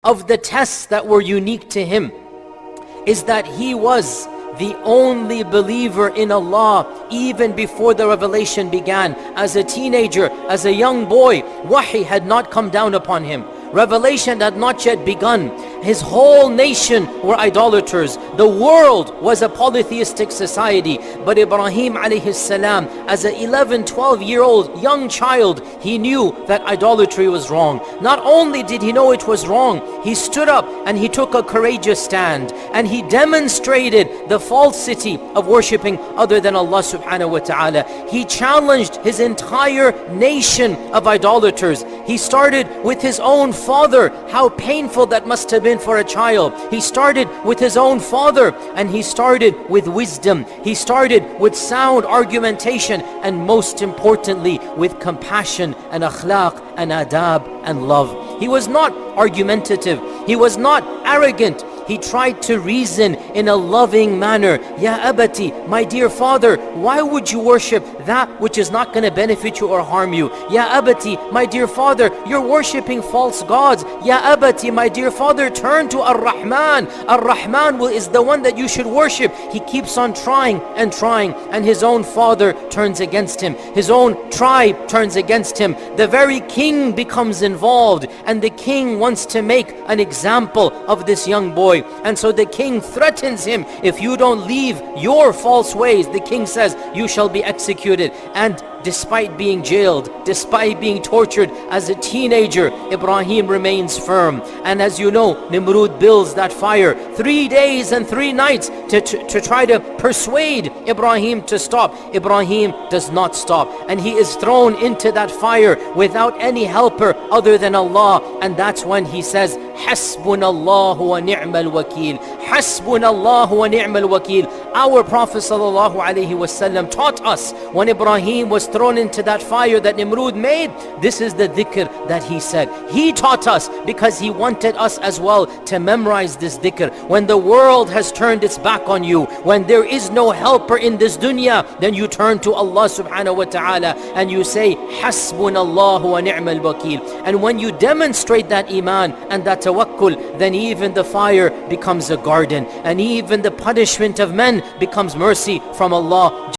of the tests that were unique to him is that he was the only believer in Allah even before the revelation began. As a teenager, as a young boy, wahi had not come down upon him. Revelation had not yet begun. His whole nation were idolaters. The world was a polytheistic society. But Ibrahim alayhi salam, as an 11, 12-year-old young child, he knew that idolatry was wrong. Not only did he know it was wrong, he stood up and he took a courageous stand. And he demonstrated the falsity of worshipping other than Allah subhanahu wa ta'ala. He challenged his entire nation of idolaters. He started with his own father. How painful that must have been for a child. He started with his own father, and he started with wisdom. He started with sound argumentation, and most importantly with compassion and akhlaq and adab and love. He was not argumentative. He was not arrogant. He tried to reason in a loving manner. Ya abati, my dear father, why would you worship that which is not going to benefit you or harm you? Ya abati, my dear father, you're worshipping false gods. Ya abati, my dear father, turn to Ar-Rahman. Ar-Rahman is the one that you should worship. He keeps on trying, and his own father turns against him. His own tribe turns against him. The very king becomes involved, and the king wants to make an example of this young boy. And so the king threatens him, if you don't leave your false ways, the king says, you shall be executed. And despite being jailed, despite being tortured as a teenager, Ibrahim remains firm. And as you know, Nimrud builds that fire 3 days and 3 nights to try to persuade Ibrahim to stop. Ibrahim does not stop, and he is thrown into that fire without any helper other than Allah. And that's when he says, Hasbunallahu wa ni'mal wakil. Hasbunallahu wa ni'mal wakil. Our Prophet sallallahu alaihi wasallam taught us, when Ibrahim was thrown into that fire that Nimrud made, this is the dhikr that he said. He taught us because he wanted us as well to memorize this dhikr. When the world has turned its back on you, when there is no helper in this dunya, then you turn to Allah subhanahu wa ta'ala and you say, Hasbunallahu wa ni'mal wakil. And when you demonstrate that iman and that tawakkul, then even the fire becomes a garden, and even the punishment of men becomes mercy from Allah.